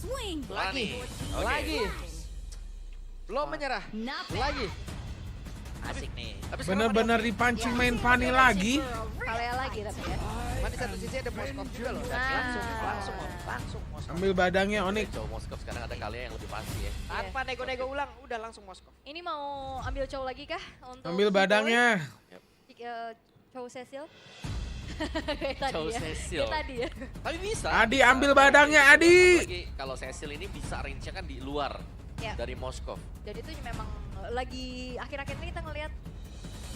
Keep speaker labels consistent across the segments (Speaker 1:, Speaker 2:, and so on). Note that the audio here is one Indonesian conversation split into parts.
Speaker 1: Lagi. Belum menyerah. Lagi.
Speaker 2: Asik nih.
Speaker 1: Tapi
Speaker 3: Bener-bener dipancing main Fanny lagi.
Speaker 4: Kalea lagi tapi ya.
Speaker 1: Di satu sisi ada Moskov juga loh.
Speaker 2: Langsung Moskov.
Speaker 3: Ambil badangnya Onyx.
Speaker 2: Cow Moskov sekarang ada kalian yang lebih pasti ya.
Speaker 1: Tanpa nego-nego ulang, udah langsung Moskov.
Speaker 4: Ini mau ambil cow lagi kah untuk
Speaker 3: Ambil badangnya.
Speaker 4: cow Cecil? Kayak tadi
Speaker 2: Cow
Speaker 4: ya.
Speaker 2: Cecil.
Speaker 4: Kayak tadi ya.
Speaker 2: Tapi bisa.
Speaker 3: Adi ambil badangnya Adi.
Speaker 2: Apalagi kalau Cecil ini bisa range-nya kan di luar
Speaker 4: Ya.
Speaker 2: dari Moskov.
Speaker 4: Jadi itu memang lagi akhir-akhir ini kita ngelihat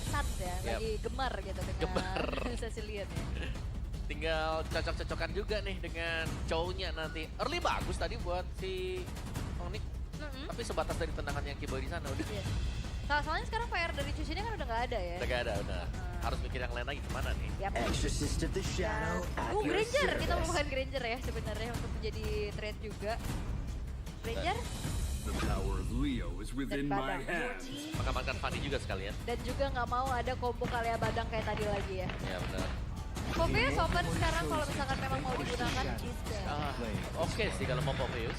Speaker 4: Suns ya,
Speaker 2: Yap.
Speaker 4: lagi gemar gitu dengan
Speaker 2: Gemar.
Speaker 4: Cecilian ya.
Speaker 2: Tinggal cocok-cocokan juga nih dengan Chow-nya nanti. Early bagus tadi buat si Onyx. Tapi sebatas dari tendangan yang Kiboy di sana udah.
Speaker 4: Iya. Soalnya sekarang PR dari Cusinya kan udah nggak ada ya.
Speaker 2: Udah gak ada, udah. Harus mikir yang lain lagi kemana nih.
Speaker 4: Yap.
Speaker 5: Exorcist of the Shadow. at your
Speaker 4: Granger, kita
Speaker 5: service.
Speaker 4: melupakan Granger ya sebenarnya untuk menjadi trade juga. Granger
Speaker 6: The power of Leo is within my
Speaker 4: Badang.
Speaker 6: hands.
Speaker 2: Mengamankan Fanny juga sekalian.
Speaker 4: dan juga nggak mau ada combo Kalea Badang kayak tadi lagi ya.
Speaker 2: Ya benar.
Speaker 4: Poveus open sekarang kalau misalkan memang mau digunakan bisa.
Speaker 2: Oke sih kalau mau Poveus.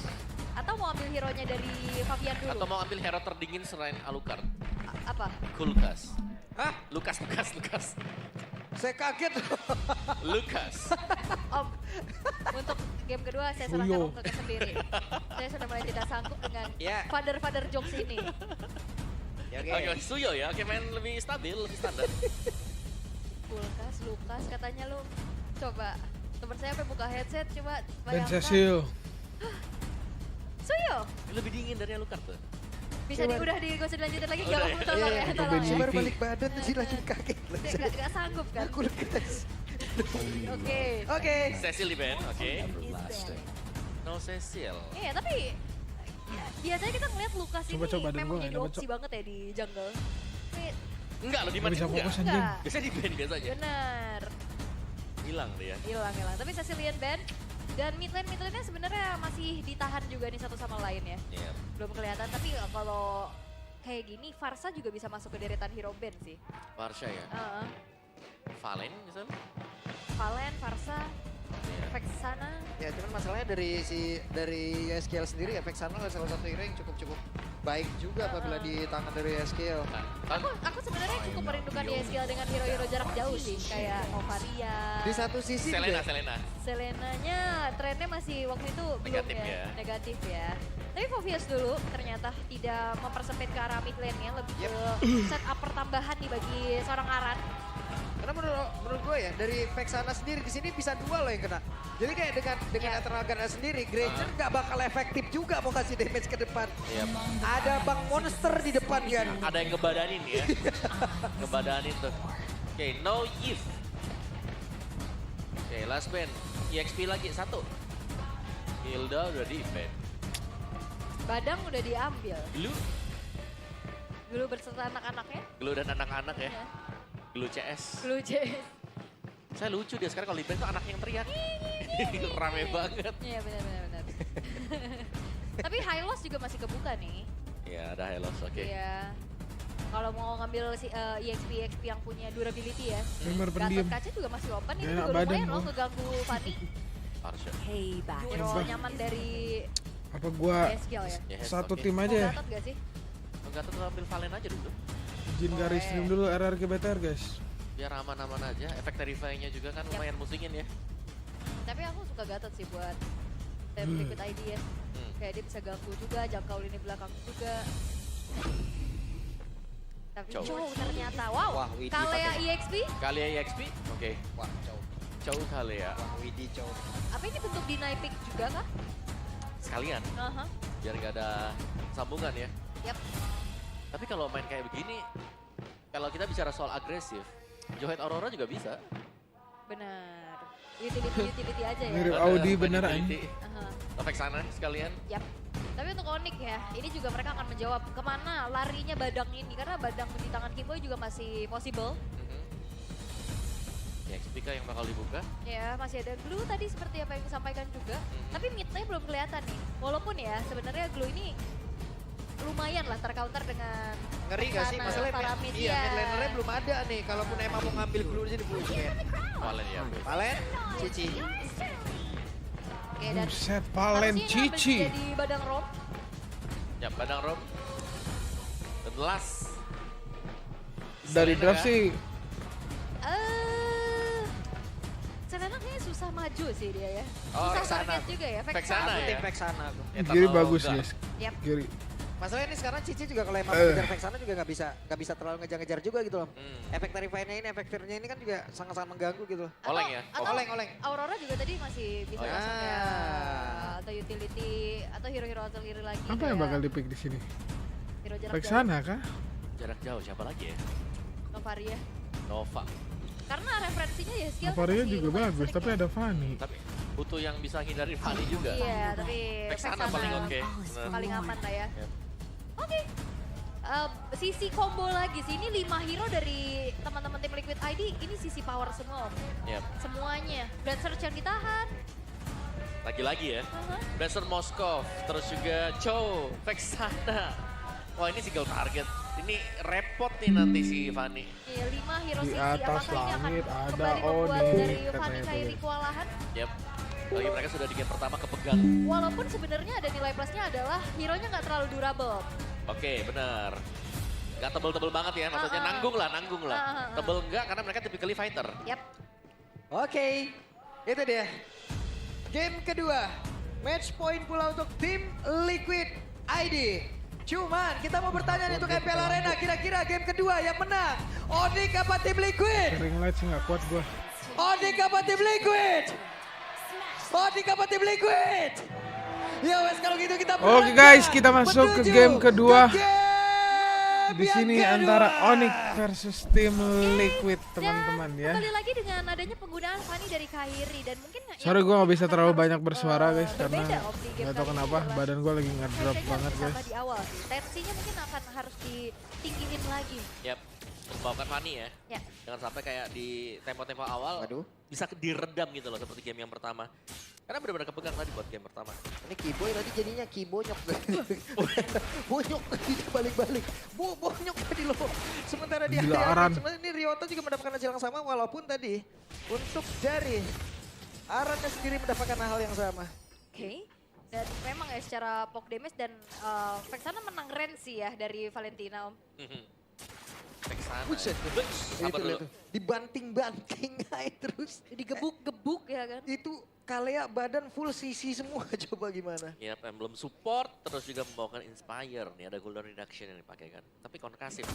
Speaker 4: Atau mau ambil hero-nya dari Fabian dulu.
Speaker 2: Atau mau ambil hero terdingin selain Alucard.
Speaker 4: Apa?
Speaker 2: Kulkas.
Speaker 1: Hah?
Speaker 2: Lukas.
Speaker 1: Saya kaget.
Speaker 2: Lukas.
Speaker 4: Om, untuk game kedua saya serahkan Om Keke sendiri. Saya sudah mulai tidak sanggup dengan
Speaker 1: Ya.
Speaker 4: father jokes ini.
Speaker 1: Ya,
Speaker 2: Oke, Suyo ya. Oke, main lebih stabil, lebih standar.
Speaker 4: Kulkas, Lukas, katanya lu coba. Temen saya sampai buka headset, coba
Speaker 3: Dan
Speaker 4: bayangkan.
Speaker 3: Cecil.
Speaker 4: Suyo,
Speaker 2: Lebih dingin dari Alucard tuh.
Speaker 4: bisa udah gak usah dilanjutin lagi,
Speaker 2: Udah
Speaker 4: gak
Speaker 2: ya?
Speaker 4: mau tolong ya,
Speaker 3: Itu
Speaker 4: tolong
Speaker 3: Ben
Speaker 4: ya.
Speaker 1: Saya baru
Speaker 3: City.
Speaker 1: balik badan tuh sih langsung kaget.
Speaker 4: Gak sanggup kan?
Speaker 1: Aku lekas.
Speaker 4: Oke.
Speaker 1: Oke.
Speaker 2: Cecil di band, oke.
Speaker 5: Everlasting.
Speaker 2: No Cecil.
Speaker 4: Iya, tapi biasanya kita ngeliat Lukas ini
Speaker 3: Coba badan
Speaker 4: memang
Speaker 3: gua
Speaker 4: jadi
Speaker 3: nggak
Speaker 4: opsi banget ya di jungle. Tapi
Speaker 2: Enggak loh, di
Speaker 3: Gak
Speaker 2: mana
Speaker 3: bisa
Speaker 2: enggak.
Speaker 3: fokus anjing.
Speaker 4: enggak,
Speaker 2: Biasanya di band biasanya.
Speaker 4: bener.
Speaker 2: Hilang dia.
Speaker 4: Hilang. Tapi Cecilian band dan mid lane-nya sebenarnya masih ditahan juga nih satu sama lain ya.
Speaker 2: Iya.
Speaker 4: Belum kelihatan, tapi kalau kayak gini Farsa juga bisa masuk ke deretan hero band sih.
Speaker 2: Varsha ya.
Speaker 4: Heeh.
Speaker 2: Valen misalnya.
Speaker 4: Valen, Farsa,
Speaker 2: Iya.
Speaker 4: efek sana.
Speaker 1: Ya cuman masalahnya dari SKL sendiri efek sana adalah salah satu hero yang cukup baik juga apabila di tangan dari SKL.
Speaker 2: Nah, kan
Speaker 4: Aku sebenarnya cukup merindukan ESL dengan hero-hero jarak jauh sih, kayak Novaria.
Speaker 1: Di satu sisi
Speaker 2: Selena.
Speaker 1: juga,
Speaker 4: Selenanya trennya masih waktu itu belum
Speaker 2: Negatif
Speaker 4: ya,
Speaker 2: ya.
Speaker 4: negatif ya. Tapi Povius dulu ternyata tidak mempersempit ke arah mid lane-nya, lebih ke setup pertambahan nih bagi seorang Aran.
Speaker 1: karena menurut gue ya dari Vexana sendiri di sini bisa dua loh yang kena. Jadi kayak dengan
Speaker 4: Ya.
Speaker 1: Eternal Gun sendiri, Granger nggak bakal efektif juga mau kasih damage ke depan.
Speaker 2: iya.
Speaker 1: Ada Bang Monster di depan kan.
Speaker 2: Ada yang ngebadanin ya. Ngebadanin tuh. Oke, no if. Oke, last band. EXP lagi satu. Hilda udah di event.
Speaker 4: Badang udah diambil.
Speaker 2: Glue.
Speaker 4: Dulu berserta anak-anaknya.
Speaker 2: Glue dan anak-anak ya.
Speaker 4: Ya.
Speaker 2: Glue CS.
Speaker 4: Blue Jays.
Speaker 2: Saya lucu dia sekarang kalau di band tuh anak yang teriak. Rame banget.
Speaker 4: Iya benar. Tapi High Loss juga masih kebuka nih.
Speaker 2: Ya, ada Helos, oke.
Speaker 4: Iya. Kalau mau ngambil si EXP yang punya durability ya.
Speaker 3: Gamer pendiam.
Speaker 4: Gatot kaca juga masih open, ini
Speaker 3: Enak
Speaker 4: juga
Speaker 3: badan
Speaker 4: lumayan loh
Speaker 3: gua.
Speaker 4: ngeganggu Fanny.
Speaker 2: Varsha.
Speaker 4: Hero nyaman dari
Speaker 3: Apa gua
Speaker 4: ESL ya.
Speaker 2: Ya, Helos,
Speaker 3: satu
Speaker 2: oke.
Speaker 3: tim
Speaker 4: Mau
Speaker 3: aja ya?
Speaker 4: Gatot gak sih?
Speaker 2: Enggak tuh ambil Valen aja dulu.
Speaker 3: Izin garis stream dulu RRQ BTR guys.
Speaker 2: Biar aman-aman aja. Efek Terrify-nya juga kan lumayan musingin ya.
Speaker 4: Tapi aku suka Gatot sih buat liquid ID ya. Kayak dia bisa ganggu juga, jangkau lini belakang juga. Tapi
Speaker 2: Cow.
Speaker 4: Chow ternyata, wow.
Speaker 1: Wah, Widi
Speaker 4: Kalea
Speaker 1: pakai.
Speaker 4: EXP,
Speaker 2: Kali EXP, oke.
Speaker 1: Wah, Chow.
Speaker 2: Chow kali ya.
Speaker 1: Wah, Widi Chow.
Speaker 4: apa ini bentuk deny pick juga kah?
Speaker 2: Sekalian,
Speaker 4: Aha.
Speaker 2: biar nggak ada sambungan ya.
Speaker 4: Yap.
Speaker 2: Tapi kalau main kayak begini, kalau kita bicara soal agresif, Johet Aurora juga bisa.
Speaker 4: Benar. Utility aja ya.
Speaker 3: Mirip
Speaker 2: Ada
Speaker 3: Audi
Speaker 2: main
Speaker 3: beneran.
Speaker 2: utility.
Speaker 4: Aha.
Speaker 2: Efek sana sekalian.
Speaker 4: Yap. Tapi untuk Onyx ya, ini juga mereka akan menjawab kemana larinya Badang ini. Karena Badang di tangan Kiboy juga masih possible.
Speaker 2: EXP kah yang bakal dibuka?
Speaker 4: Ya, masih ada Glue tadi seperti apa yang disampaikan juga. Tapi mid-nya belum kelihatan nih. Walaupun ya, sebenarnya Glue ini lumayan lah tercounter dengan
Speaker 1: Ngeri gak sih?
Speaker 4: Sana,
Speaker 1: Masalahnya
Speaker 4: para mid,
Speaker 1: iya,
Speaker 4: ya.
Speaker 1: mid lanernya belum ada nih. Kalaupun emang mau ngambil glue di sini push ya.
Speaker 2: Valen ya.
Speaker 1: Valen, Cici.
Speaker 4: Oke, Oke, dan
Speaker 3: Buset,
Speaker 4: harusnya
Speaker 3: Valen
Speaker 4: ini ambil
Speaker 3: Cici.
Speaker 4: jadi badang rom.
Speaker 2: Ya, Badang Rom. Dan last.
Speaker 3: Dari
Speaker 2: Selena
Speaker 3: draft
Speaker 2: kah?
Speaker 3: sih
Speaker 4: Selena kayaknya susah maju sih dia ya.
Speaker 2: Oh,
Speaker 4: Susah
Speaker 1: Vexana.
Speaker 4: target juga ya,
Speaker 2: Vexana
Speaker 1: Aku
Speaker 2: ya?
Speaker 1: tim Vexana aku.
Speaker 2: Eternal
Speaker 3: Giri bagus
Speaker 2: enggak.
Speaker 3: guys.
Speaker 4: Yap.
Speaker 3: Giri.
Speaker 1: Masalahnya ini sekarang Cici juga kalau emang ngejar Vexana juga nggak bisa terlalu ngejar-ngejar juga gitu loh. Efek Terrify-nya ini, efek Fear-nya ini kan juga sangat-sangat mengganggu gitu loh.
Speaker 2: Oleng ya?
Speaker 4: Atau
Speaker 1: Oleng.
Speaker 4: Aurora juga tadi masih bisa
Speaker 2: Oh, ya.
Speaker 4: masuk ya.
Speaker 1: Ah.
Speaker 4: Atau utility, atau hero-hero artillery lagi.
Speaker 3: Apa yang bakal dipick di sini?
Speaker 4: Hero jarak
Speaker 3: Vexana kah?
Speaker 2: Jarak jauh siapa lagi ya?
Speaker 4: jauh, Novaria.
Speaker 2: Nova.
Speaker 4: Karena referensinya ya skill
Speaker 3: Avaria
Speaker 4: masih
Speaker 3: juga
Speaker 4: lumayan
Speaker 3: bagus,
Speaker 4: sering
Speaker 3: tapi
Speaker 4: ya.
Speaker 3: ada Fanny.
Speaker 2: Tapi butuh yang bisa hindari Fanny juga.
Speaker 4: Iya, tapi
Speaker 2: Vexana paling oke. Bener.
Speaker 4: paling aman lah ya.
Speaker 2: Yep.
Speaker 4: Oke. Sisi combo lagi sih, ini 5 hero dari teman-teman tim Liquid ID, ini sisi power semua Om.
Speaker 2: Yep.
Speaker 4: Semuanya. Blood Surge yang ditahan.
Speaker 2: Lagi-lagi ya. Blaster Moskov, terus juga Chow, Vexana. Wah ini single target. Ini repot nih nanti si Fanny.
Speaker 4: Iya, 5 hero
Speaker 3: Di
Speaker 4: sisi.
Speaker 3: atas
Speaker 4: Apakah ini akan
Speaker 3: langit ada
Speaker 4: kembali membuat
Speaker 3: Oni,
Speaker 4: dari
Speaker 3: katanya
Speaker 4: Fanny
Speaker 3: tuh,
Speaker 4: Kairi
Speaker 3: guys.
Speaker 4: kewalahan?
Speaker 2: Yep. Bagi mereka sudah di game pertama kepegang.
Speaker 4: Walaupun sebenarnya ada nilai plusnya adalah hero-nya nggak terlalu durable.
Speaker 2: Oke, benar. Gak tebel-tebel banget ya, maksudnya nanggung lah. Tebel enggak karena mereka typically fighter.
Speaker 4: Yap.
Speaker 1: Oke, itu dia. Game kedua, match point pula untuk tim Liquid ID. Cuman kita mau bertanya nih untuk MPL Arena, kira-kira game kedua yang menang, Onyx apa tim Liquid?
Speaker 3: Ring light sih nggak kuat gua.
Speaker 1: Onyx apa tim Liquid? Onyx apa tim Liquid? Ya wes kalau gitu kita
Speaker 3: Oke, guys, kita masuk ke
Speaker 1: menuju
Speaker 3: game kedua.
Speaker 1: ke game
Speaker 3: Di
Speaker 1: yang
Speaker 3: sini
Speaker 1: kedua.
Speaker 3: antara Onyx versus tim Liquid,
Speaker 4: Dan
Speaker 3: teman-teman ya.
Speaker 4: kembali lagi dengan adanya penggunaan Fanny dari Kairi dan mungkin
Speaker 3: Sorry
Speaker 4: yang
Speaker 3: gue gak bisa
Speaker 4: akan
Speaker 3: terlalu
Speaker 4: harus,
Speaker 3: banyak bersuara guys karena
Speaker 4: berbeda, Om, di game
Speaker 3: gak tau
Speaker 4: kali ini
Speaker 3: kenapa
Speaker 4: adalah
Speaker 3: badan gue lagi ngedrop
Speaker 4: Hashtag
Speaker 3: banget
Speaker 4: sama
Speaker 3: guys.
Speaker 4: di awal sih. Tensinya mungkin akan harus ditinggiin lagi.
Speaker 2: Yap. Membawakan Fanny ya.
Speaker 4: Ya.
Speaker 2: Jangan sampai kayak di tempo-tempo awal
Speaker 1: Waduh.
Speaker 2: bisa diredam gitu loh seperti game yang pertama. Karena benar-benar kepegang tadi buat game pertama.
Speaker 1: Ini Kiboy tadi jadinya Kibonyok. Bonyok tadi balik-balik. Bonyok tadi loh. Sementara di
Speaker 3: Gila,
Speaker 1: akhir,
Speaker 3: Aran.
Speaker 1: sebenarnya ini Ryota juga mendapatkan hasil yang sama walaupun tadi untuk dari Arannya sendiri mendapatkan hal yang sama.
Speaker 4: Oke. Dan memang ya secara poke damage dan Vexana menang range sih ya dari Valentina Om.
Speaker 2: Vexana.
Speaker 1: Buset.
Speaker 2: Sabar
Speaker 1: Itu
Speaker 2: dulu.
Speaker 1: lihat tuh. Dibanting-banting aja terus.
Speaker 4: Digebuk-gebuk ya kan.
Speaker 1: Itu Kalea badan full CC semua. Coba gimana?
Speaker 2: Yap, emblem support, terus juga membawakan Inspire. Nih ada Golden Reduction yang dipakai kan. Tapi konkasif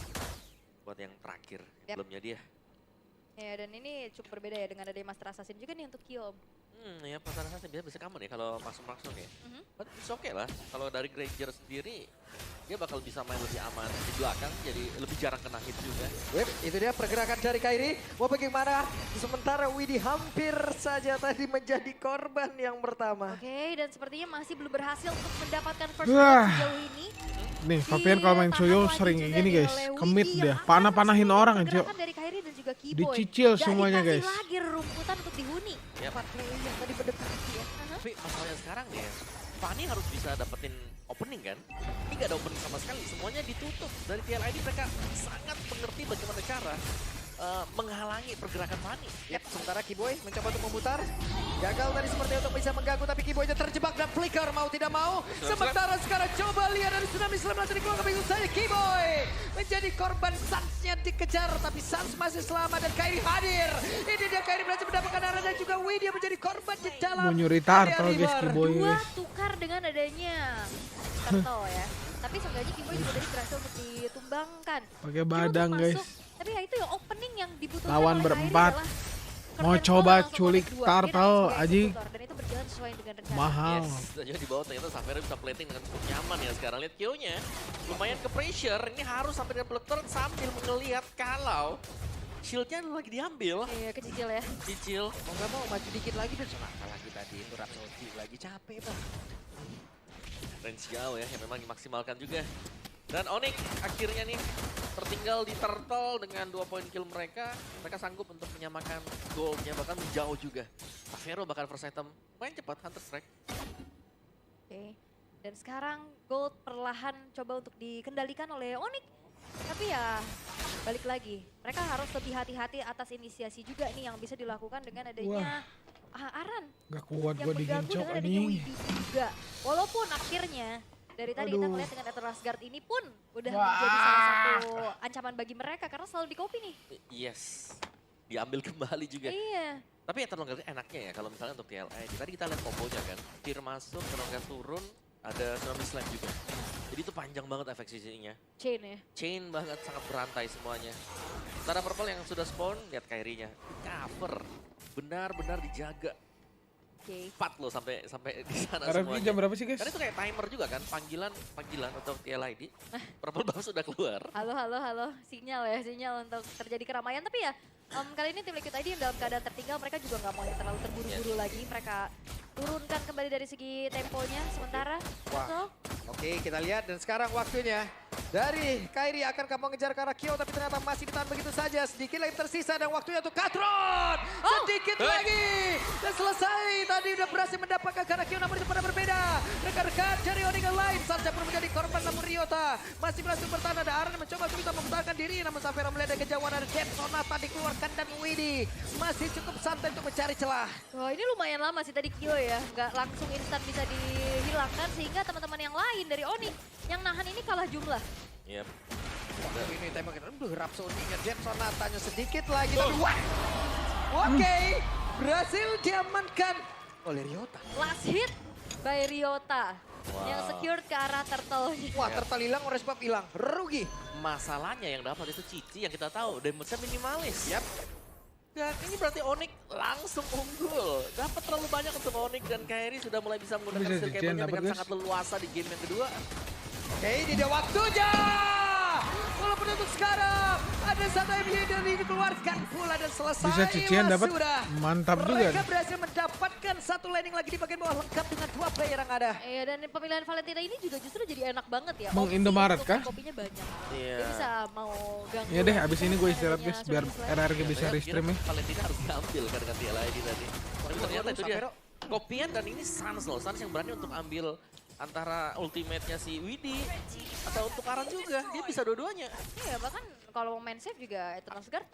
Speaker 2: buat yang terakhir,
Speaker 4: Yap.
Speaker 2: emblemnya dia.
Speaker 4: Ya dan ini cukup berbeda ya dengan adanya Master Assassin juga nih untuk Kill Om.
Speaker 2: Ya pasar saya bisa common ya kalau langsung ya.
Speaker 4: Mhm.
Speaker 2: But it's okay lah. Kalau dari Granger sendiri, dia bakal bisa main lebih aman di belakang, jadi lebih jarang kena hit juga.
Speaker 1: Web, itu dia pergerakan dari Kairi. Mau bagaimana? Sementara Widi hampir saja tadi menjadi korban yang pertama.
Speaker 4: Oke, dan sepertinya masih belum berhasil untuk mendapatkan first
Speaker 3: Wah.
Speaker 4: blood sejauh ini.
Speaker 3: Nih Fabian kalau main Suyo sering kayak gini guys, kemit dia, panah-panahin orang aja.
Speaker 4: Pergerakan dari Kairi dan juga Keyboy.
Speaker 3: Dicicil
Speaker 4: Dan
Speaker 3: semuanya,
Speaker 4: dikasih
Speaker 3: guys.
Speaker 4: lagi rumputan untuk dihuni.
Speaker 2: Yap.
Speaker 1: Empat player yang tadi mendekati ya.
Speaker 2: Tapi masalahnya sekarang nih ya, Fanny harus bisa dapetin opening kan. Ini gak ada opening sama sekali, semuanya ditutup. Dari TLID mereka sangat mengerti bagaimana cara menghalangi pergerakan Fanny.
Speaker 1: Yap, sementara Kiboy mencoba untuk memutar. Gagal tadi seperti untuk bisa mengganggu, tapi Kiboynya terjebak dan flicker mau tidak mau. Sementara sekarang coba lihat dari Tsunami Slam dari keluar kebingung saya. Kiboy menjadi korban, Suns-nya dikejar, tapi Suns masih selamat dan Kairi hadir. Ini dia Kairi berhasil mendapatkan arah dan juga Widya menjadi korban di dalam.
Speaker 3: Mau nyuri turtle
Speaker 1: area
Speaker 3: guys
Speaker 1: river.
Speaker 3: Kiboy
Speaker 4: Dua
Speaker 3: guys.
Speaker 4: tukar dengan adanya turtle ya. Tapi seenggaknya Keyboy juga tadi berhasil untuk ditumbangkan.
Speaker 3: Pakai
Speaker 4: Cuma
Speaker 3: badang
Speaker 4: untuk
Speaker 3: guys.
Speaker 4: masuk, tapi ya itu ya opening yang dibutuhkan
Speaker 3: Lawan
Speaker 4: oleh
Speaker 3: berempat.
Speaker 4: Kairi adalah
Speaker 3: Mau
Speaker 4: curtain
Speaker 3: coba
Speaker 4: ball langsung
Speaker 3: culik
Speaker 4: oleh dua. Dia
Speaker 3: turtle,
Speaker 4: langsung sebagai
Speaker 3: Aji.
Speaker 4: eksekutor, dan itu berjalan sesuai dengan rencana.
Speaker 3: Mahal.
Speaker 2: Yes, dan juga di bawah ternyata Xavier bisa plating dengan cukup nyaman ya sekarang. Lihat Q-nya, lumayan ke pressure. Ini harus sampai dengan block turret sambil melihat kalau shieldnya lagi diambil.
Speaker 4: Iya, kecil ya.
Speaker 2: Cicil.
Speaker 1: Mau nggak mau maju dikit lagi dan sonata lagi tadi. Itu Rhapsody lagi capek bang.
Speaker 2: Range jauh ya, yang memang dimaksimalkan juga. Dan Onyx akhirnya nih tertinggal di turtle dengan 2 poin kill mereka. Mereka sanggup untuk menyamakan goalnya, bahkan menjauh juga. Tavero bakal first item, main cepat, Hunter Strike.
Speaker 4: Oke. Dan sekarang Gold perlahan coba untuk dikendalikan oleh Onyx. Tapi ya balik lagi, mereka harus lebih hati-hati atas inisiasi juga nih yang bisa dilakukan dengan adanya Aran
Speaker 3: Gak kuat
Speaker 4: yang
Speaker 3: gue
Speaker 4: mengganggu
Speaker 3: digincok
Speaker 4: dengan adanya
Speaker 3: anjing.
Speaker 4: Widhi juga. Walaupun akhirnya dari tadi kita
Speaker 3: Aduh.
Speaker 4: ngeliat dengan Eternal Guard ini pun udah
Speaker 3: Wah.
Speaker 4: menjadi salah satu ancaman bagi mereka karena selalu di copy nih.
Speaker 2: Yes, diambil kembali juga.
Speaker 4: Iya.
Speaker 2: Tapi Eternal Guard enaknya ya kalau misalnya untuk TLA. Tadi kita lihat kombonya kan, Tyr masuk, Eternal Guard turun, ada Tsunami Slam juga. Jadi itu panjang banget efek sisinya.
Speaker 4: Chain ya.
Speaker 2: Chain banget, sangat berantai semuanya. Sementara Purple yang sudah spawn, lihat Kairi-nya. Cover, benar-benar dijaga.
Speaker 4: Oke.
Speaker 2: 4 loh sampai di sana
Speaker 3: RFQ
Speaker 2: semuanya.
Speaker 3: jam berapa sih guys?
Speaker 2: Karena itu kayak timer juga kan, panggilan untuk TLID. Purple baru sudah keluar.
Speaker 4: Halo. Sinyal untuk terjadi keramaian. Tapi ya kali ini tim Liquid ID yang dalam keadaan tertinggal mereka juga nggak mau yang terlalu terburu-buru lagi. Mereka turunkan kembali dari segi temponya sementara.
Speaker 1: Wah.
Speaker 4: So,
Speaker 1: Oke, kita lihat dan sekarang waktunya dari Kairi akan kamu mengejar ke arah Kyo tapi ternyata masih ditahan begitu saja. Sedikit lagi tersisa dan waktunya untuk Katron. Sedikit lagi dan selesai. Tadi udah berhasil mendapatkan ke arah Kyo namun itu pada berbeda. Rekan-rekan dari Onyx lain saja pun menjadi korban namun Ryota masih berhasil bertahan. Ada Aran yang mencoba untuk bisa mempertahankan diri namun Safero melihat dari kejauhan ada Jet Sonata dikeluarkan dan Widhi masih cukup santai untuk mencari celah.
Speaker 4: wah ini lumayan lama sih tadi Kyo ya. Nggak langsung instan bisa dihilangkan sehingga teman-teman yang lain dari Onyx yang nahan ini kalah jumlah.
Speaker 2: Yep.
Speaker 1: Ini tembak Rhapsody-nya Jet Sonatanya sedikit lagi tapi wah. Oke, berhasil diamankan oleh Ryota.
Speaker 4: Last hit by Ryota yang secured ke arah turtle-nya.
Speaker 1: Wah, turtle hilang, oleh sebab hilang. Rugi.
Speaker 2: Masalahnya yang dapat itu Cici yang kita tahu, damage-nya minimalis.
Speaker 1: Yap.
Speaker 2: Dan ini berarti Onyx langsung unggul. Dapat terlalu banyak untuk Onyx dan Kairi sudah mulai bisa menggunakan
Speaker 3: Bisa
Speaker 2: skill
Speaker 3: Cici yang
Speaker 2: cable-nya
Speaker 3: dapat,
Speaker 2: dengan
Speaker 3: guys.
Speaker 2: sangat leluasa di game yang kedua.
Speaker 1: Oke, ini dia waktunya. Walaupun untuk sekarang ada satu MU dari dikeluarkan pula dan selesai.
Speaker 3: Bisa Cician dapat,
Speaker 1: Sudah.
Speaker 3: mantap juga.
Speaker 1: Mereka berhasil mendapatkan satu landing lagi di bagian bawah lengkap dengan 2 player yang ada.
Speaker 4: Iya dan pemilihan Valentina ini juga justru jadi enak banget ya.
Speaker 3: Bang
Speaker 4: Opsi
Speaker 3: Indomaret
Speaker 4: untuk
Speaker 3: kah?
Speaker 4: Kopinya banyak.
Speaker 2: Iya.
Speaker 4: Dia bisa mau ganggu.
Speaker 3: Ya deh, abis ini gue istirahat
Speaker 4: adanya
Speaker 3: guys, biar
Speaker 4: Tsunami Slam.
Speaker 3: RRQ bisa
Speaker 2: Saya
Speaker 3: restream ya.
Speaker 2: kira Valentina harus diambil kan dengan TLID tadi. Tapi ternyata itu dia.
Speaker 1: Safero.
Speaker 2: Kopian dan ini Sans loh. Sans yang berani untuk ambil antara ultimate-nya si Widhi atau untuk Aran juga. Dia bisa dua-duanya.
Speaker 4: Iya bahkan kalau mau main save juga Eternal Guard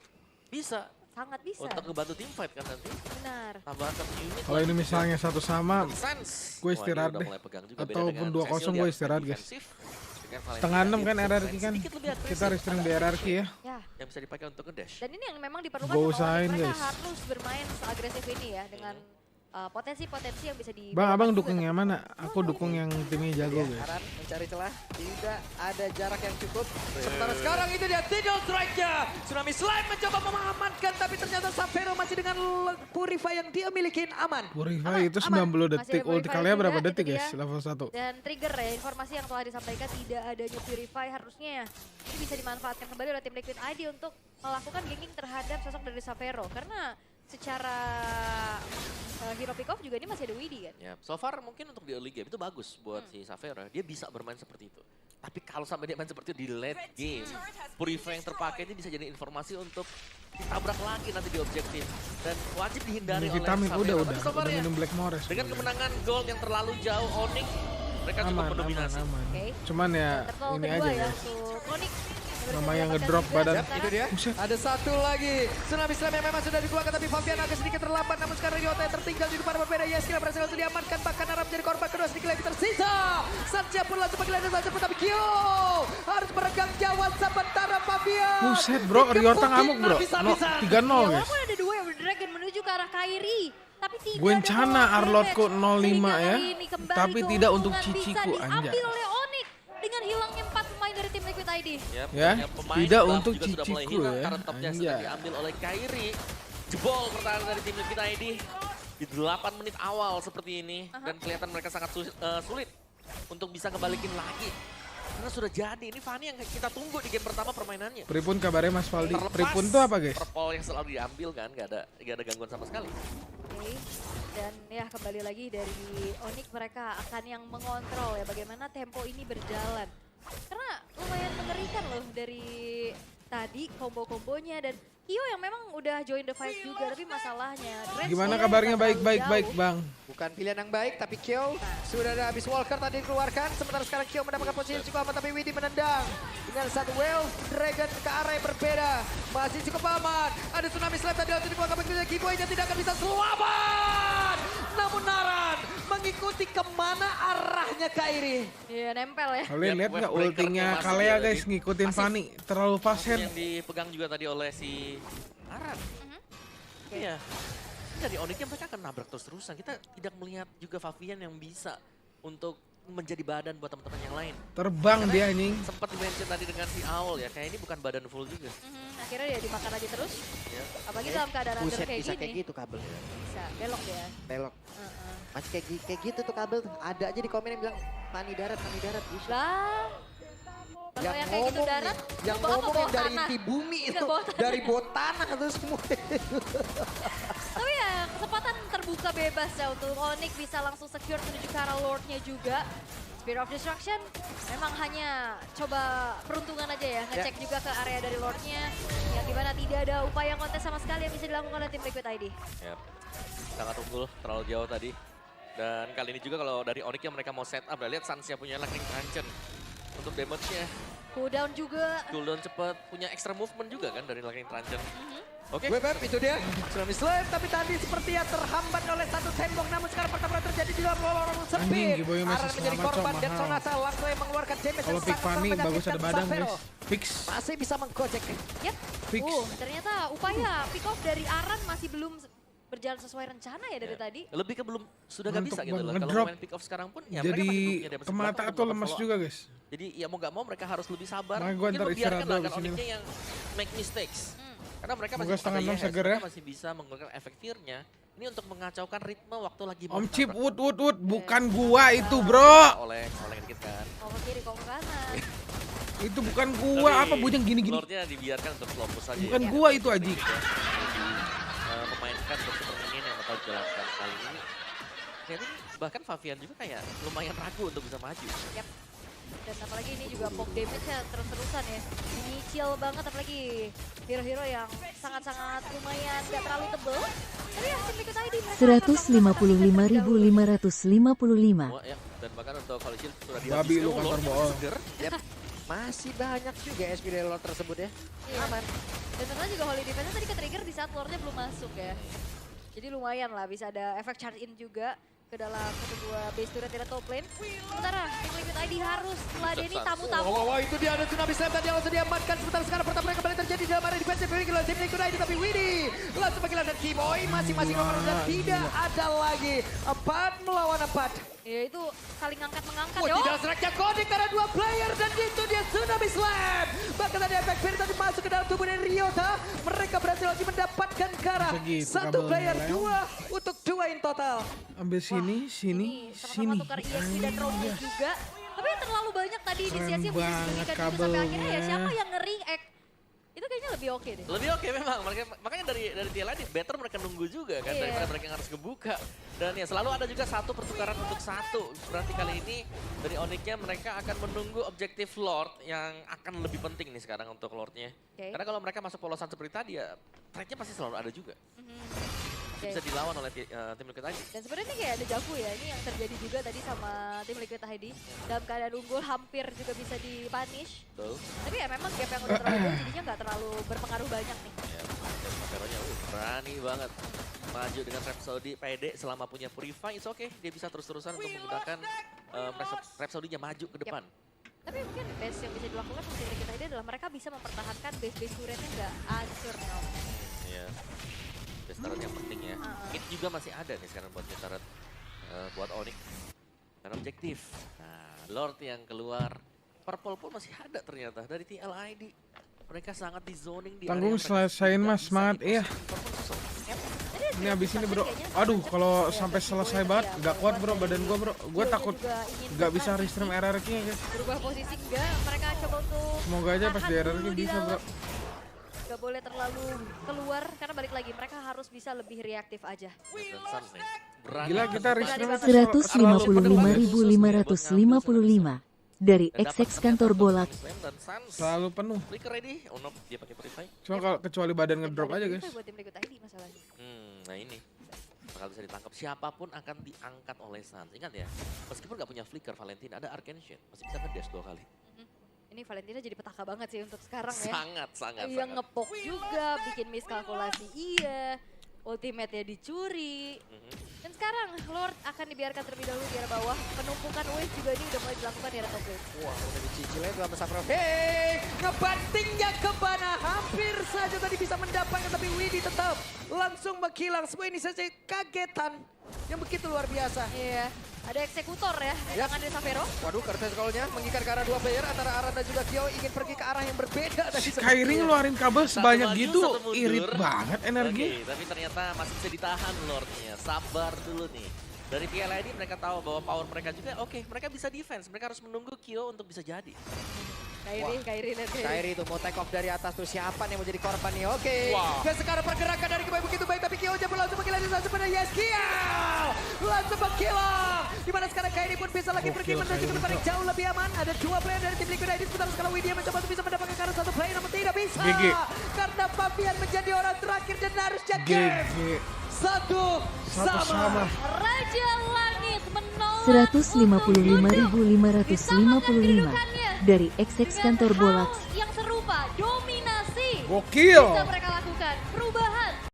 Speaker 2: Bisa.
Speaker 4: sangat bisa.
Speaker 2: Untuk ngebantu tim fight kan nanti.
Speaker 4: Benar.
Speaker 2: Tambahan satu unit.
Speaker 3: Kalau ini misalnya satu sama,
Speaker 2: Sans.
Speaker 3: gue istirahat
Speaker 2: Wah, dia udah
Speaker 3: deh.
Speaker 2: mulai pegang juga. Beda
Speaker 3: Ataupun
Speaker 2: dengan
Speaker 3: 2-0
Speaker 2: Cecil,
Speaker 3: gue
Speaker 2: dia
Speaker 3: istirahat, guys.
Speaker 2: defensif. Dengan Valentina,
Speaker 3: setengah 6
Speaker 2: dia
Speaker 3: kan
Speaker 2: bisa
Speaker 3: RRQ
Speaker 2: main
Speaker 3: kan.
Speaker 2: sedikit lebih agresif.
Speaker 3: Kita restream di RRQ ya.
Speaker 4: Ya.
Speaker 2: Yang bisa dipakai untuk ngedash.
Speaker 4: Dan ini yang memang diperlukan
Speaker 3: Go
Speaker 4: sama
Speaker 3: usahain,
Speaker 4: Onyx. Mereka
Speaker 3: guys.
Speaker 4: harus bermain seagresif ini ya dengan potensi-potensi yang bisa di.
Speaker 3: Bang, abang dukung yang mana? Aku dukung yang timnya jago guys.
Speaker 1: Aran mencari celah, tidak ada jarak yang cukup. Sementara sekarang itu dia Tidal Strike-nya. Tsunami Slime mencoba mengamankan, tapi ternyata Safero masih dengan Purify yang dia miliki aman.
Speaker 3: Purify itu
Speaker 4: aman.
Speaker 3: 90 detik,
Speaker 4: Masih ada
Speaker 3: ulti
Speaker 4: Purify
Speaker 3: kalian berapa
Speaker 4: juga,
Speaker 3: detik
Speaker 4: itu
Speaker 3: guys?
Speaker 4: dia.
Speaker 3: Level 1.
Speaker 4: Dan trigger ya, informasi yang telah disampaikan tidak adanya Purify harusnya ya. Ini bisa dimanfaatkan kembali oleh tim Liquid ID untuk melakukan ganging terhadap sosok dari Safero. Karena secara hero pick off juga ini masih ada Widhi kan.
Speaker 2: Ya, so far mungkin untuk di early game itu bagus buat si Safero. Dia bisa bermain seperti itu. Tapi kalau sampai dia main seperti itu di late game, Purify yang terpakai ini bisa jadi informasi untuk ditabrak lagi nanti di objektif. Dan wajib dihindari oleh
Speaker 3: Vitamin
Speaker 2: Safero.
Speaker 3: udah
Speaker 2: Tapi so far ya,
Speaker 3: minum Black Morris.
Speaker 2: dengan kemenangan gold yang terlalu jauh Onyx, mereka cukup
Speaker 3: Aman,
Speaker 2: mendominasi.
Speaker 3: aman.
Speaker 4: Oke.
Speaker 3: Cuman ya
Speaker 4: Turtle
Speaker 3: ini
Speaker 4: kedua
Speaker 3: aja
Speaker 4: ya
Speaker 3: guys.
Speaker 4: untuk Onyx.
Speaker 3: Namanya ngedrop badan.
Speaker 1: Yap, itu dia.
Speaker 3: Buset.
Speaker 1: Ada satu lagi. Tsunami Slam yang memang sudah dikeluarkan, tapi Fabian agak sedikit terlambat. Namun sekarang Ryota yang tertinggal di depan berbeda. Yes, kira berhasil untuk diamankan. Bahkan Arab menjadi korban kedua, sedikit lagi tersisa. Satya pun langsung panggil ada saja pun, tapi Kyo harus meregang jawab sementara Fabian.
Speaker 3: Buset bro, Ryota ngamuk bro. No, 3-0
Speaker 4: Ya,
Speaker 3: guys.
Speaker 4: walaupun ada dua yang dragon menuju ke arah Kairi. Tapi tidak
Speaker 3: Gwencana
Speaker 4: ada
Speaker 3: Arlotku
Speaker 4: damage.
Speaker 3: 05
Speaker 4: Sehingga
Speaker 3: ya.
Speaker 4: kali ini kembali
Speaker 3: Tapi tidak untuk
Speaker 4: keuntungan
Speaker 3: Ciciku,
Speaker 4: bisa
Speaker 3: anjay.
Speaker 4: diambil oleh Onyx dengan hilangnya 4 pemain dari tim Liquid ID.
Speaker 2: Yap,
Speaker 3: Ya,
Speaker 2: banyak pemain
Speaker 3: tidak
Speaker 2: buff
Speaker 3: untuk
Speaker 2: juga sudah mulai
Speaker 3: Ciciku
Speaker 2: hilang.
Speaker 3: ya.
Speaker 2: Karena topnya sudah
Speaker 3: Anjay.
Speaker 2: diambil oleh Kairi. Jebol pertahanan dari tim Liquid ID di 8 menit awal seperti ini. Dan kelihatan mereka sangat sulit untuk bisa kembalikin lagi. Karena sudah jadi, ini Fanny yang kita tunggu di game pertama permainannya.
Speaker 3: Pripun kabarnya Mas Valdi?
Speaker 2: Terlepas
Speaker 3: Pripun tuh apa guys?
Speaker 2: Purple yang selalu diambil kan, gak ada gangguan sama sekali.
Speaker 4: Oke. Dan ya kembali lagi dari Onyx mereka akan yang mengontrol ya bagaimana tempo ini berjalan. Karena lumayan mengerikan loh dari tadi kombo-kombonya dan Kyo yang memang udah join the fight juga tapi masalahnya Grand
Speaker 3: Gimana
Speaker 4: Slam
Speaker 3: kabarnya
Speaker 4: nggak terlalu
Speaker 3: baik-baik
Speaker 4: jauh.
Speaker 3: bang?
Speaker 1: Bukan pilihan yang baik, tapi Kyo sudah ada habis Walker tadi dikeluarkan. Sementara sekarang Kyo mendapatkan posisi cukup aman, tapi Widhi menendang dengan satu Wave Dragon ke arah yang berbeda. Masih cukup aman. Ada Tsunami Slam tadi langsung dikeluarkan begitu. Giveaway-nya tidak akan bisa selamat. namun Naran mengikuti kemana arahnya Kairi.
Speaker 4: Iya, nempel ya.
Speaker 3: Kalian lihat nggak
Speaker 2: Wave breaker
Speaker 3: ultinya
Speaker 2: masih
Speaker 3: Kalea
Speaker 2: ya
Speaker 3: guys
Speaker 2: tadi.
Speaker 3: ngikutin
Speaker 2: Masih.
Speaker 3: Fanny terlalu
Speaker 2: Masih
Speaker 3: pasien.
Speaker 2: yang dipegang juga tadi oleh si Aran. Iya. Dari Onyxnya mereka akan nabrak terus-terusan. Kita tidak melihat juga Favian yang bisa untuk menjadi badan buat teman-teman yang lain.
Speaker 3: Terbang
Speaker 2: Karena
Speaker 3: dia anjing.
Speaker 2: sempat dimention tadi dengan si Owl ya, kayak ini bukan badan full juga.
Speaker 4: Akhirnya dia dimakan aja terus.
Speaker 2: Ya.
Speaker 4: Apalagi dalam keadaan under
Speaker 1: Buset,
Speaker 4: kayak
Speaker 1: bisa
Speaker 4: gini.
Speaker 1: kayak gitu kabel.
Speaker 4: Bisa, belok dia.
Speaker 1: Belok.
Speaker 4: Heeh.
Speaker 1: Masih kayak gitu tuh kabel tuh. Ada aja di komen yang bilang Fanny darat, Fanny darat. Bisa.
Speaker 4: Lah. Kalau yang kayak gitu darat,
Speaker 1: yang
Speaker 4: bawa apa,
Speaker 1: ngomong
Speaker 4: bawa
Speaker 1: yang dari
Speaker 4: tanah?
Speaker 1: inti bumi
Speaker 4: Enggak,
Speaker 1: itu,
Speaker 4: bawa tanah.
Speaker 1: dari bawah tanah tuh semua.
Speaker 4: Tapi ya kesempatan terbuka bebas ya untuk Onyx bisa langsung secure menuju ke arah Lordnya juga. Spear of Destruction memang hanya coba peruntungan aja ya, ngecek juga ke area dari Lordnya. Yang dimana tidak ada upaya kontes sama sekali yang bisa dilakukan oleh tim Liquid ID.
Speaker 2: Yap. Sangat unggul, terlalu jauh tadi. Dan kali ini juga kalau dari Onyx yang mereka mau set up, lihat Sansia punya Lightning Truncheon untuk damage-nya.
Speaker 4: Cooldown juga.
Speaker 2: Cooldown cepet, punya extra movement juga kan dari Lightning Truncheon. Oke,
Speaker 1: Web itu dia. Tsunami Slam, tapi tadi sepertinya terhambat oleh satu tembok. Namun sekarang pertempuran terjadi di dalam lorong
Speaker 3: Anjing,
Speaker 1: sempit.
Speaker 3: Giboy masih
Speaker 1: Aran menjadi
Speaker 3: selamat,
Speaker 1: korban
Speaker 3: Cok,
Speaker 1: dan
Speaker 3: mahal.
Speaker 1: Sonasa langsung yang mengeluarkan damage
Speaker 3: Kalau
Speaker 1: yang
Speaker 3: pick
Speaker 1: sangat
Speaker 3: Fanny bagus ada
Speaker 1: menyakitkan
Speaker 3: badan
Speaker 1: Xavero.
Speaker 3: guys. Fix.
Speaker 1: Masih bisa menggojek.
Speaker 4: Yap.
Speaker 3: Fix.
Speaker 4: Ternyata upaya pick off dari Aran masih belum berjalan sesuai rencana ya dari tadi.
Speaker 2: lebih ke belum sudah gak
Speaker 3: Mantap
Speaker 2: bisa gitu
Speaker 3: banget,
Speaker 2: loh. Kalau
Speaker 3: ngedrop.
Speaker 2: main pick off sekarang pun ya mereka
Speaker 3: Jadi
Speaker 2: masih belum punya damage
Speaker 3: kemata
Speaker 2: berapa
Speaker 3: tuh
Speaker 2: untuk
Speaker 3: lemas
Speaker 2: follow
Speaker 3: juga
Speaker 2: up.
Speaker 3: guys.
Speaker 2: Jadi ya mau gak mau mereka harus lebih sabar.
Speaker 3: Makanya gua
Speaker 2: Mungkin
Speaker 3: ntar
Speaker 2: membiarkan
Speaker 3: istirahat
Speaker 2: lah
Speaker 3: dulu
Speaker 2: kan
Speaker 3: di sini.
Speaker 2: Onyxnya yang make mistakes. Karena mereka
Speaker 3: Semoga
Speaker 2: masih
Speaker 3: setengah
Speaker 2: ada
Speaker 3: enam
Speaker 2: Yehes,
Speaker 3: seger ya.
Speaker 2: mereka masih bisa menggunakan efek fear-nya. Ini untuk mengacaukan ritme waktu lagi
Speaker 3: Om
Speaker 2: mau
Speaker 3: Chip,
Speaker 2: nabrak.
Speaker 3: wood, bukan gua itu bro.
Speaker 2: Oleh dikit kan.
Speaker 4: Mau ke kiri, mau ke kanan.
Speaker 3: Itu bukan gua,
Speaker 2: Tapi
Speaker 3: apa bujang gini-gini.
Speaker 2: Lordnya dibiarkan untuk slow push aja.
Speaker 3: Bukan
Speaker 2: ya.
Speaker 3: gua itu Aji.
Speaker 2: Memainkan untuk super minion yang bakal dijalankan kali ini. Ternyata bahkan Favian juga kayak lumayan ragu untuk bisa maju.
Speaker 4: Yap. Dan apalagi ini juga poke damage-nya terus-terusan ya. Menyicil banget apalagi hero-hero yang sangat-sangat lumayan gak terlalu tebel. Tapi ya tim Liquid ID mereka
Speaker 7: 155.555.
Speaker 2: Semua ya. Dan bahkan untuk Collision sudah
Speaker 3: Babi lu
Speaker 2: Lord
Speaker 3: kantor
Speaker 2: masih
Speaker 3: bohong.
Speaker 2: seger.
Speaker 1: Yep. Masih banyak juga SP dari Lord tersebut ya.
Speaker 4: Iya.
Speaker 1: Aman.
Speaker 4: Dan ternyata juga Holy Defense tadi ke-trigger di saat Lordnya belum masuk ya. Jadi lumayan lah bisa ada efek charge in juga ke dalam kedua base turret di top lane. Sementara tim Liquid ID harus meladeni tamu-tamu.
Speaker 1: Wah, itu dia ada Tsunami Slam tadi yang langsung diamankan. Sementara sekarang pertempuran kembali terjadi dalam area defensive dari tim Liquid ID. Tapi Widdy langsung kehilangan Keyboy. Masing-masing nomor dan tidak ada lagi. 4 melawan 4.
Speaker 4: Ya itu saling angkat-mengangkat
Speaker 1: Wah,
Speaker 4: ya.
Speaker 1: tidak seraknya coding karena 2 player dan itu dia Tsunami Slam. Bahkan tadi efek Fear tadi masuk ke dalam tubuh dari Ryota. Mereka berhasil lagi mendapatkan Kara.
Speaker 3: Segitu
Speaker 1: 1
Speaker 3: kabelnya,
Speaker 1: player,
Speaker 3: Leo.
Speaker 1: 2 untuk 2 in total.
Speaker 3: Ambil sini,
Speaker 4: Ini sama-sama
Speaker 3: sini.
Speaker 4: tukar EXP dan Robo juga. Tapi terlalu banyak tadi
Speaker 3: Keren
Speaker 4: inisiasi yang bisa
Speaker 3: banget
Speaker 4: diberikan juga sampai akhirnya ya
Speaker 3: kabelnya.
Speaker 4: siapa yang nge-react. Itu kayaknya lebih oke deh.
Speaker 2: Lebih oke memang, makanya dari TL ini better mereka nunggu juga kan
Speaker 4: Iya.
Speaker 2: daripada mereka yang harus kebuka. Dan ya selalu ada juga satu pertukaran untuk satu. Berarti kali ini dari Onyxnya mereka akan menunggu objektif Lord yang akan lebih penting nih sekarang untuk Lordnya.
Speaker 4: Oke.
Speaker 2: Karena kalau mereka masuk polosan seperti tadi ya trade-nya pasti selalu ada juga.
Speaker 4: Oke.
Speaker 2: Bisa dilawan oleh tim Liquid ID.
Speaker 4: Dan sebenarnya ini kayak ada jago ya, ini yang terjadi juga tadi sama tim Liquid ID. Dalam keadaan unggul hampir juga bisa di-punish.
Speaker 2: Betul.
Speaker 4: Tapi ya memang gap yang udah terlalu jauh jadinya nggak terlalu berpengaruh banyak nih.
Speaker 2: Ya, dan Paveronya berani banget maju dengan Rhapsody pede selama punya Purify, it's okay. Dia bisa terus-terusan untuk menggunakan Rhapsody-nya maju ke depan.
Speaker 4: Tapi mungkin base yang bisa dilakukan untuk tim Liquid ID adalah mereka bisa mempertahankan base-base turretnya nggak hancur nih Om.
Speaker 2: Iya. Base turret yang penting ya. Hit juga masih ada nih sekarang buat base turret buat Onyx. Dan objektif. Nah, Lord yang keluar. Purple pun masih ada ternyata dari TLID. Mereka sangat di zoning di
Speaker 3: Tanggung
Speaker 2: area yang mereka
Speaker 3: selesain
Speaker 2: tidak
Speaker 3: mas,
Speaker 2: bisa
Speaker 3: semangat,
Speaker 2: di-proses
Speaker 3: iya.
Speaker 2: Purple susah.
Speaker 3: Ini abis ini bro. Aduh, kalau sampai selesai banget, gak kuat bro badan gua bro. Gua takut gak bisa restream RRQ-nya guys.
Speaker 4: Berubah posisi enggak, mereka coba untuk
Speaker 3: Semoga aja pas
Speaker 4: tahan
Speaker 3: di RRQ
Speaker 4: dulu di
Speaker 3: bisa bro.
Speaker 4: dalam. Gak boleh terlalu keluar karena balik lagi mereka harus bisa lebih reaktif aja.
Speaker 2: Dan Sun nih, berani
Speaker 3: Gila kita
Speaker 2: berani
Speaker 3: restream
Speaker 2: banget.
Speaker 7: 155.555 dari
Speaker 2: Dan dapat
Speaker 7: XX Kantor
Speaker 2: ternyata
Speaker 7: Bola.
Speaker 2: untuk Slam dan Suns.
Speaker 3: Selalu penuh.
Speaker 2: Flicker ready. Oh no, dia pakai Purify.
Speaker 3: Cuma kalau kecuali badan
Speaker 4: Dan
Speaker 3: ngedrop
Speaker 4: ada
Speaker 3: aja
Speaker 4: purify
Speaker 3: guys.
Speaker 4: buat tim Liquid ID masalahnya.
Speaker 2: Nah ini. Bakal bisa ditangkap. Siapapun akan diangkat oleh Suns. Ingat ya, meskipun gak punya Flicker, Valentina ada Arcane Shade. Masih bisa nge-dash 2 kali.
Speaker 4: Ini Valentina jadi petaka banget sih untuk sekarang ya.
Speaker 2: Sangat.
Speaker 4: Yang ngepok juga, bikin miskalkulasi iya. ultimate-nya dicuri. Dan sekarang Lord akan dibiarkan terlebih dahulu di arah bawah. Penumpukan wave juga ini udah mulai dilakukan di arah top lane.
Speaker 1: Wah, udah dicicilnya itu sama Saffron. Hey, ngebantingnya ke mana? Hampir saja tadi bisa mendapatkan, tapi Widhi tetap langsung menghilang. Semua ini saja kagetan yang begitu luar biasa.
Speaker 4: Iya, ada eksekutor ya di
Speaker 1: Yap.
Speaker 4: tangan dari Savero.
Speaker 1: Waduh, Curtis Call-nya mengikat ke arah dua player antara Aran dan juga Kyo ingin pergi ke arah yang berbeda tadi.
Speaker 3: Kyrie ngeluarin kabel
Speaker 2: Satu
Speaker 3: sebanyak
Speaker 2: maju,
Speaker 3: gitu,
Speaker 2: satu mundur.
Speaker 3: irit banget energi.
Speaker 2: Oke, tapi ternyata masih bisa ditahan Lordnya. Sabar dulu nih. Dari PLID mereka tahu bahwa power mereka juga oke, mereka bisa defense. Mereka harus menunggu Kyo untuk bisa jadi.
Speaker 4: Kyrie lihat
Speaker 1: Kyrie itu mau take off dari atas tuh, siapa nih yang mau jadi korban nih? Oke.
Speaker 2: Wow.
Speaker 1: Dan sekarang pergerakan dari Kyo begitu baik, tapi Kyo aja langsung menghilangkan langsung pada Yes Kyo. Langsung menghilang. Dimana sekarang Kyrie pun bisa lagi pergi
Speaker 3: Gokil,
Speaker 1: menuju ke
Speaker 3: Kyrie.
Speaker 1: tempat yang jauh lebih aman. Ada dua player dari tim Liquid ID. Sebentar sekarang Widhi mencoba untuk bisa mendapatkan karena satu player namun tidak bisa.
Speaker 3: GG.
Speaker 1: Karena Fabian menjadi orang terakhir dan harusnya game.
Speaker 3: GG.
Speaker 1: Satu sama.
Speaker 4: Raja Langit menolak
Speaker 7: 155.555 dari XX Kantor Bola
Speaker 4: yang serupa dominasi
Speaker 3: Gokil.
Speaker 4: bisa mereka lakukan perubahan